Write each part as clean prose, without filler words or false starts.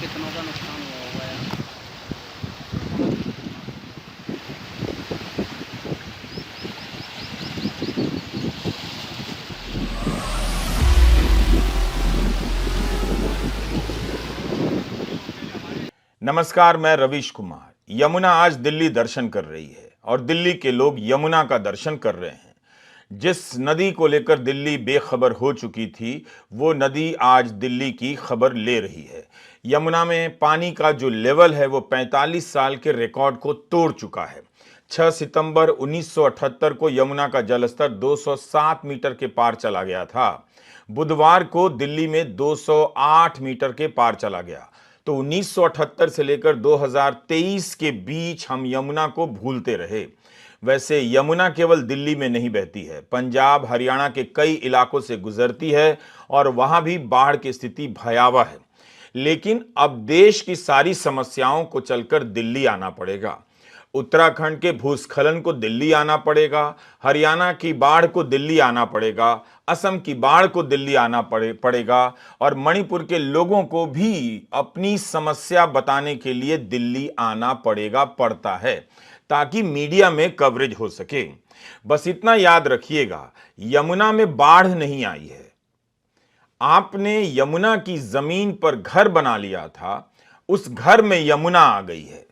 कितनों का नुकसान हुआ होगा यार। नमस्कार, मैं रवीश कुमार। यमुना आज दिल्ली दर्शन कर रही है और दिल्ली के लोग यमुना का दर्शन कर रहे हैं। जिस नदी को लेकर दिल्ली बेखबर हो चुकी थी, वो नदी आज दिल्ली की खबर ले रही है। यमुना में पानी का जो लेवल है वो 45 साल के रिकॉर्ड को तोड़ चुका है। 6 सितंबर 1978 को यमुना का जलस्तर 207 मीटर के पार चला गया था। बुधवार को दिल्ली में 208 मीटर के पार चला गया। तो 1978 से लेकर 2023 के बीच हम यमुना को भूलते रहे। वैसे यमुना केवल दिल्ली में नहीं बहती है, पंजाब हरियाणा के कई इलाकों से गुजरती है और वहां भी बाढ़ की स्थिति भयावह है। लेकिन अब देश की सारी समस्याओं को चलकर दिल्ली आना पड़ेगा। उत्तराखंड के भूस्खलन को दिल्ली आना पड़ेगा, हरियाणा की बाढ़ को दिल्ली आना पड़ेगा, असम की बाढ़ को दिल्ली आना पड़ेगा और मणिपुर के लोगों को भी अपनी समस्या बताने के लिए दिल्ली आना पड़ता है ताकि मीडिया में कवरेज हो सके। बस इतना याद रखिएगा, यमुना में बाढ़ नहीं आई है। आपने यमुना की जमीन पर घर बना लिया था, उस घर में यमुना आ गई है।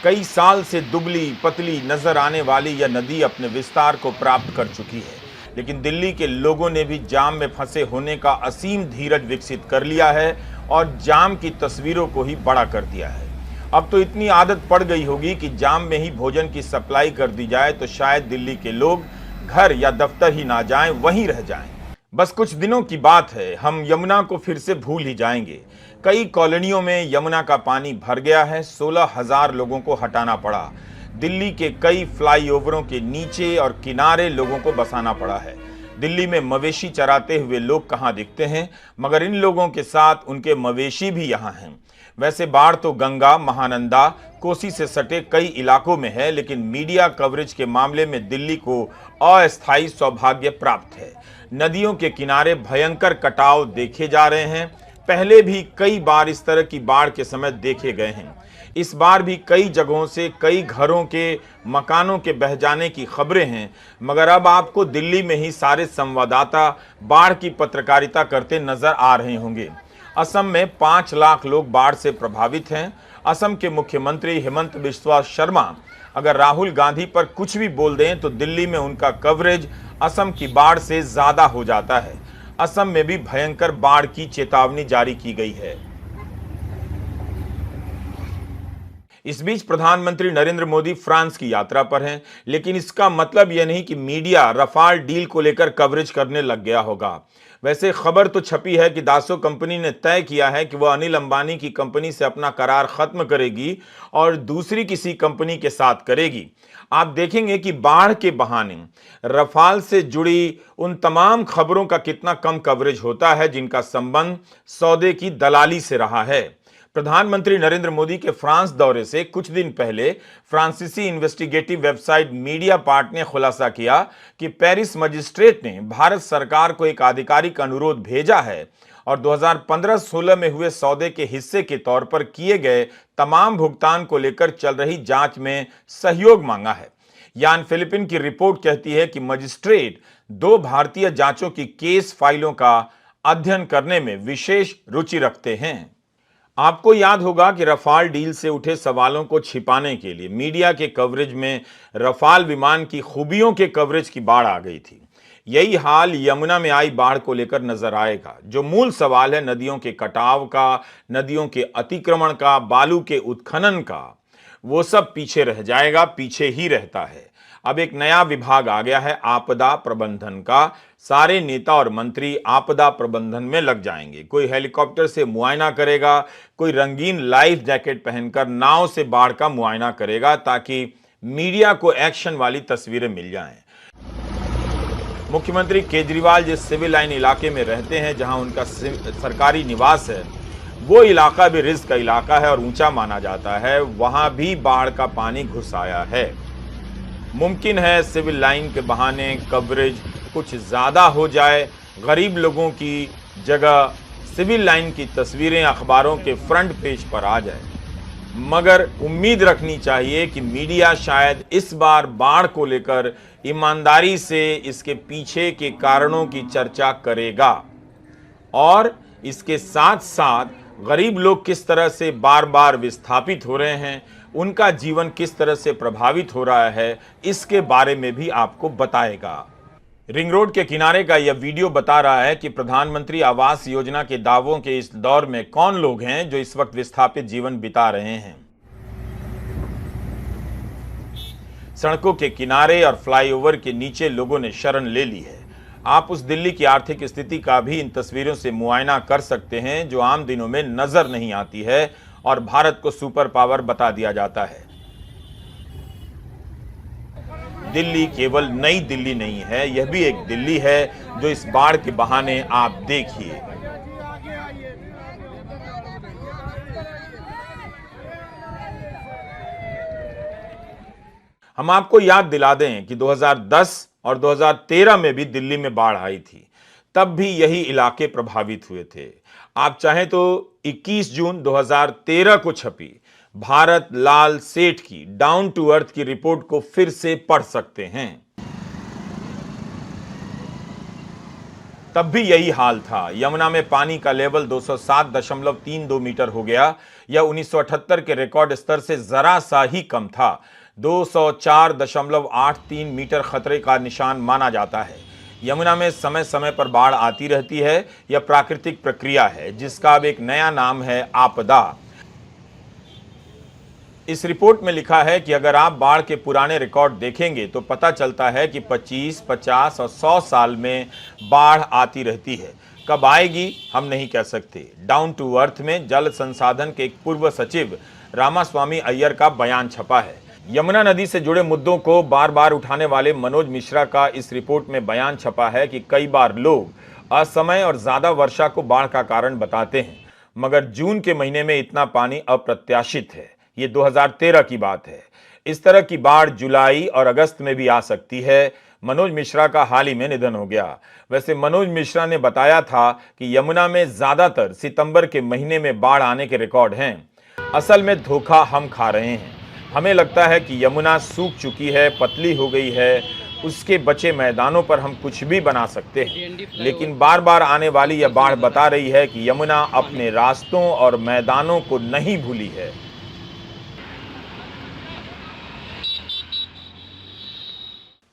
कई साल से दुबली पतली नजर आने वाली यह नदी अपने विस्तार को प्राप्त कर चुकी है, लेकिन दिल्ली के लोगों ने भी जाम में फंसे होने का असीम धीरज विकसित कर लिया है और जाम की तस्वीरों को ही बड़ा कर दिया है। अब तो इतनी आदत पड़ गई होगी कि जाम में ही भोजन की सप्लाई कर दी जाए तो शायद दिल्ली के लोग घर या दफ्तर ही ना जाएं, वहीं रह जाएं। बस कुछ दिनों की बात है, हम यमुना को फिर से भूल ही जाएंगे। कई कॉलोनियों में यमुना का पानी भर गया है, 16,000 लोगों को हटाना पड़ा। दिल्ली के कई फ्लाईओवरों के नीचे और किनारे लोगों को बसाना पड़ा है। दिल्ली में मवेशी चराते हुए लोग कहां दिखते हैं, मगर इन लोगों के साथ उनके मवेशी भी यहां हैं। वैसे बाढ़ तो गंगा, महानंदा, कोसी से सटे कई इलाकों में है, लेकिन मीडिया कवरेज के मामले में दिल्ली को अस्थायी सौभाग्य प्राप्त है। नदियों के किनारे भयंकर कटाव देखे जा रहे हैं। पहले भी कई बार इस तरह की बाढ़ के समय देखे गए हैं। इस बार भी कई जगहों से कई घरों के, मकानों के बह जाने की खबरें हैं, मगर अब आपको दिल्ली में ही सारे संवाददाता बाढ़ की पत्रकारिता करते नजर आ रहे होंगे। असम में 5 लाख लोग बाढ़ से प्रभावित हैं। असम के मुख्यमंत्री हेमंत बिस्वा शर्मा अगर राहुल गांधी पर कुछ भी बोल दें तो दिल्ली में उनका कवरेज असम की बाढ़ से ज्यादा हो जाता है। असम में भी भयंकर बाढ़ की चेतावनी जारी की गई है। इस बीच प्रधानमंत्री नरेंद्र मोदी फ्रांस की यात्रा पर हैं, लेकिन इसका मतलब यह नहीं कि मीडिया रफाल डील को लेकर कवरेज करने लग गया होगा। वैसे खबर तो छपी है कि दासो कंपनी ने तय किया है कि वह अनिल अंबानी की कंपनी से अपना करार खत्म करेगी और दूसरी किसी कंपनी के साथ करेगी। आप देखेंगे कि बाढ़ के बहाने रफाल से जुड़ी उन तमाम खबरों का कितना कम कवरेज होता है जिनका संबंध सौदे की दलाली से रहा है। प्रधानमंत्री नरेंद्र मोदी के फ्रांस दौरे से कुछ दिन पहले फ्रांसीसी इन्वेस्टिगेटिव वेबसाइट मीडिया पार्ट ने खुलासा किया कि पेरिस मजिस्ट्रेट ने भारत सरकार को एक आधिकारिक अनुरोध भेजा है और 2015-16 में हुए सौदे के हिस्से के तौर पर किए गए तमाम भुगतान को लेकर चल रही जांच में सहयोग मांगा है। यान फिलिपिन की रिपोर्ट कहती है कि मजिस्ट्रेट 2 भारतीय जांचों की केस फाइलों का अध्ययन करने में विशेष रुचि रखते हैं। आपको याद होगा कि रफाल डील से उठे सवालों को छिपाने के लिए मीडिया के कवरेज में रफाल विमान की खूबियों के कवरेज की बाढ़ आ गई थी। यही हाल यमुना में आई बाढ़ को लेकर नजर आएगा। जो मूल सवाल है नदियों के कटाव का, नदियों के अतिक्रमण का, बालू के उत्खनन का, वो सब पीछे रह जाएगा, पीछे ही रहता है। अब एक नया विभाग आ गया है आपदा प्रबंधन का। सारे नेता और मंत्री आपदा प्रबंधन में लग जाएंगे। कोई हेलीकॉप्टर से मुआयना करेगा, कोई रंगीन लाइफ जैकेट पहनकर नाव से बाढ़ का मुआयना करेगा ताकि मीडिया को एक्शन वाली तस्वीरें मिल जाएं। मुख्यमंत्री केजरीवाल जिस सिविल लाइन इलाके में रहते हैं, जहां उनका सरकारी निवास है, वो इलाका भी रिस्क का इलाका है और ऊंचा माना जाता है। वहां भी बाढ़ का पानी घुस आया है। मुमकिन है सिविल लाइन के बहाने कवरेज कुछ ज़्यादा हो जाए, गरीब लोगों की जगह सिविल लाइन की तस्वीरें अखबारों के फ्रंट पेज पर आ जाए। मगर उम्मीद रखनी चाहिए कि मीडिया शायद इस बार बाढ़ को लेकर ईमानदारी से इसके पीछे के कारणों की चर्चा करेगा और इसके साथ साथ गरीब लोग किस तरह से बार बार विस्थापित हो रहे हैं, उनका जीवन किस तरह से प्रभावित हो रहा है, इसके बारे में भी आपको बताएगा। रिंग रोड के किनारे का यह वीडियो बता रहा है कि प्रधानमंत्री आवास योजना के दावों के इस दौर में कौन लोग हैं जो इस वक्त विस्थापित जीवन बिता रहे हैं। सड़कों के किनारे और फ्लाईओवर के नीचे लोगों ने शरण ले ली है। आप उस दिल्ली की आर्थिक स्थिति का भी इन तस्वीरों से मुआयना कर सकते हैं जो आम दिनों में नजर नहीं आती है और भारत को सुपर पावर बता दिया जाता है। दिल्ली केवल नई दिल्ली नहीं है, यह भी एक दिल्ली है जो इस बाढ़ के बहाने आप देखिए। हम आपको याद दिला दें कि 2010 और 2013 में भी दिल्ली में बाढ़ आई थी, तब भी यही इलाके प्रभावित हुए थे। आप चाहें तो 21 जून 2013 को छपी भारत लाल सेठ की डाउन टू अर्थ की रिपोर्ट को फिर से पढ़ सकते हैं। तब भी यही हाल था। यमुना में पानी का लेवल 207.32 मीटर हो गया। यह 1978 के रिकॉर्ड स्तर से जरा सा ही कम था। 204.83 मीटर खतरे का निशान माना जाता है। यमुना में समय समय पर बाढ़ आती रहती है। यह प्राकृतिक प्रक्रिया है जिसका अब एक नया नाम है आपदा। इस रिपोर्ट में लिखा है कि अगर आप बाढ़ के पुराने रिकॉर्ड देखेंगे तो पता चलता है कि 25, 50 और 100 साल में बाढ़ आती रहती है। कब आएगी हम नहीं कह सकते। डाउन टू अर्थ में जल संसाधन के एक पूर्व सचिव रामास्वामी अय्यर का बयान छपा है। यमुना नदी से जुड़े मुद्दों को बार बार उठाने वाले मनोज मिश्रा का इस रिपोर्ट में बयान छपा है कि कई बार लोग असमय और ज्यादा वर्षा को बाढ़ का कारण बताते हैं, मगर जून के महीने में इतना पानी अप्रत्याशित है। ये 2013 की बात है। इस तरह की बाढ़ जुलाई और अगस्त में भी आ सकती है। मनोज मिश्रा का हाल ही में निधन हो गया। वैसे मनोज मिश्रा ने बताया था कि यमुना में ज्यादातर सितंबर के महीने में बाढ़ आने के रिकॉर्ड हैं। असल में धोखा हम खा रहे हैं। हमें लगता है कि यमुना सूख चुकी है, पतली हो गई है, उसके बचे मैदानों पर हम कुछ भी बना सकते हैं, लेकिन बार बार आने वाली यह बाढ़ बता रही है कि यमुना अपने रास्तों और मैदानों को नहीं भूली है।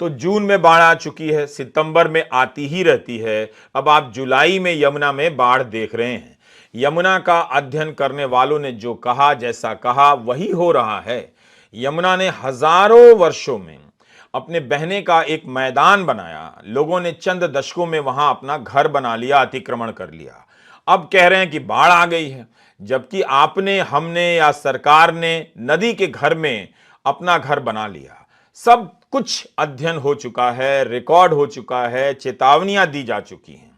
तो जून में बाढ़ आ चुकी है, सितंबर में आती ही रहती है। अब आप जुलाई में यमुना में बाढ़ देख रहे हैं। यमुना का अध्ययन करने वालों ने जो कहा, जैसा कहा, वही हो रहा है। यमुना ने हजारों वर्षों में अपने बहने का एक मैदान बनाया। लोगों ने चंद दशकों में वहां अपना घर बना लिया, अतिक्रमण कर लिया। अब कह रहे हैं कि बाढ़ आ गई है, जबकि आपने, हमने या सरकार ने नदी के घर में अपना घर बना लिया। सब कुछ अध्ययन हो चुका है, रिकॉर्ड हो चुका है, चेतावनियां दी जा चुकी हैं,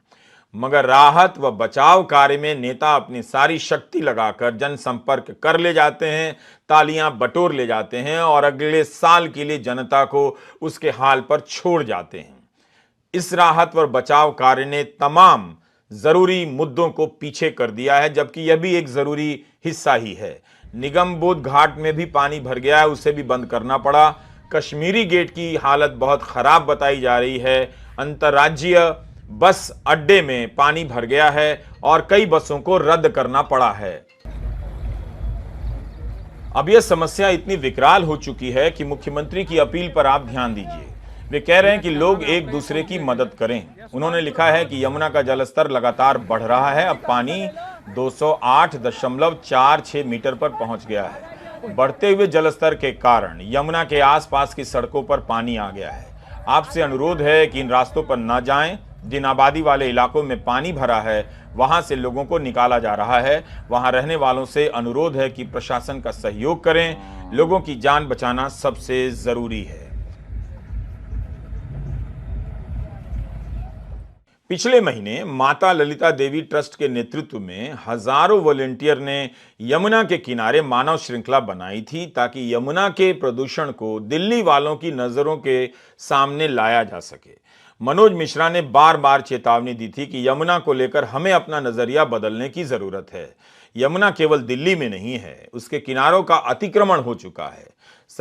मगर राहत व बचाव कार्य में नेता अपनी सारी शक्ति लगाकर जनसंपर्क कर ले जाते हैं, तालियां बटोर ले जाते हैं और अगले साल के लिए जनता को उसके हाल पर छोड़ जाते हैं। इस राहत व बचाव कार्य ने तमाम जरूरी मुद्दों को पीछे कर दिया है, जबकि यह भी एक जरूरी हिस्सा ही है। निगम बोध घाट में भी पानी भर गया है, उसे भी बंद करना पड़ा। कश्मीरी गेट की हालत बहुत खराब बताई जा रही है। अंतर्राज्यीय बस अड्डे में पानी भर गया है और कई बसों को रद्द करना पड़ा है। अब यह समस्या इतनी विकराल हो चुकी है कि मुख्यमंत्री की अपील पर आप ध्यान दीजिए। वे कह रहे हैं कि लोग एक दूसरे की मदद करें। उन्होंने लिखा है कि यमुना का जलस्तर लगातार बढ़ रहा है। अब पानी 208.46 मीटर पर पहुंच गया है। बढ़ते हुए जलस्तर के कारण यमुना के आसपास की सड़कों पर पानी आ गया है। आपसे अनुरोध है कि इन रास्तों पर न जाएं। जिन आबादी वाले इलाकों में पानी भरा है वहां से लोगों को निकाला जा रहा है। वहां रहने वालों से अनुरोध है कि प्रशासन का सहयोग करें। लोगों की जान बचाना सबसे जरूरी है। पिछले महीने माता ललिता देवी ट्रस्ट के नेतृत्व में हजारों वॉलंटियर ने यमुना के किनारे मानव श्रृंखला बनाई थी ताकि यमुना के प्रदूषण को दिल्ली वालों की नजरों के सामने लाया जा सके। मनोज मिश्रा ने बार बार चेतावनी दी थी कि यमुना को लेकर हमें अपना नजरिया बदलने की जरूरत है। यमुना केवल दिल्ली में नहीं है, उसके किनारों का अतिक्रमण हो चुका है।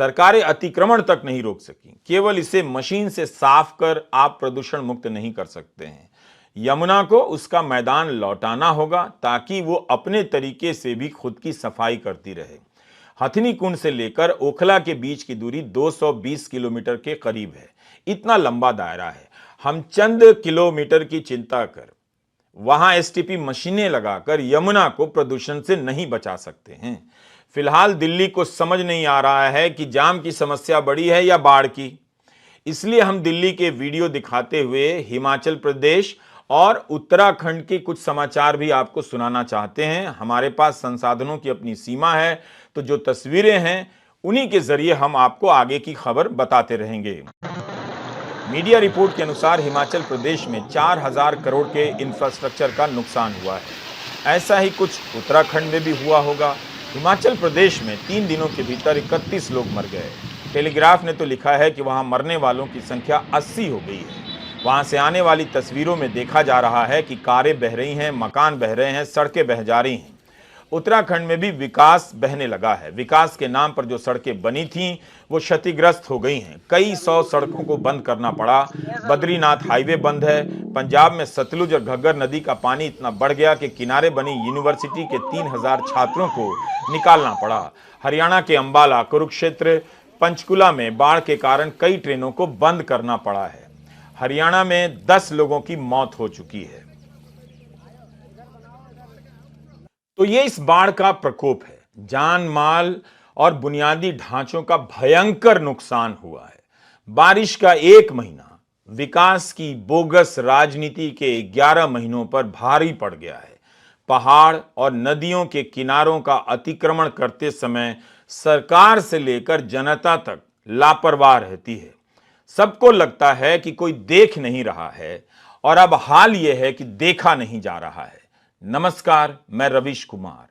सरकारें अतिक्रमण तक नहीं रोक सकी, केवल इसे मशीन से साफ कर आप प्रदूषण मुक्त नहीं कर सकते हैं। यमुना को उसका मैदान लौटाना होगा ताकि वो अपने तरीके से भी खुद की सफाई करती रहे। हथिनी कुंड से लेकर ओखला के बीच की दूरी 220 किलोमीटर के करीब है। इतना लंबा दायरा है। हम चंद किलोमीटर की चिंता कर वहां एसटीपी मशीनें लगाकर यमुना को प्रदूषण से नहीं बचा सकते हैं। फिलहाल दिल्ली को समझ नहीं आ रहा है कि जाम की समस्या बड़ी है या बाढ़ की। इसलिए हम दिल्ली के वीडियो दिखाते हुए हिमाचल प्रदेश और उत्तराखंड के कुछ समाचार भी आपको सुनाना चाहते हैं। हमारे पास संसाधनों की अपनी सीमा है, तो जो तस्वीरें हैं उन्हीं के जरिए हम आपको आगे की खबर बताते रहेंगे। मीडिया रिपोर्ट के अनुसार हिमाचल प्रदेश में 4000 करोड़ के इंफ्रास्ट्रक्चर का नुकसान हुआ है। ऐसा ही कुछ उत्तराखंड में भी हुआ होगा। हिमाचल प्रदेश में 3 दिनों के भीतर 31 लोग मर गए। टेलीग्राफ ने तो लिखा है कि वहां मरने वालों की संख्या 80 हो गई है। वहां से आने वाली तस्वीरों में देखा जा रहा है कि कारें बह रही हैं, मकान बह रहे हैं, सड़कें बह जा रही हैं। उत्तराखंड में भी विकास बहने लगा है। विकास के नाम पर जो सड़कें बनी थीं वो क्षतिग्रस्त हो गई हैं। कई 100 सड़कों को बंद करना पड़ा। बद्रीनाथ हाईवे बंद है। पंजाब में सतलुज और घग्गर नदी का पानी इतना बढ़ गया कि किनारे बनी यूनिवर्सिटी के 3000 छात्रों को निकालना पड़ा। हरियाणा के अंबाला, कुरुक्षेत्र, पंचकुला में बाढ़ के कारण कई ट्रेनों को बंद करना पड़ा है। हरियाणा में 10 लोगों की मौत हो चुकी है। तो ये इस बाढ़ का प्रकोप है। जान माल और बुनियादी ढांचों का भयंकर नुकसान हुआ है। बारिश का 1 महीना विकास की बोगस राजनीति के 11 महीनों पर भारी पड़ गया है। पहाड़ और नदियों के किनारों का अतिक्रमण करते समय सरकार से लेकर जनता तक लापरवाह रहती है। सबको लगता है कि कोई देख नहीं रहा है और अब हाल यह है कि देखा नहीं जा रहा है। नमस्कार, मैं रवीश कुमार।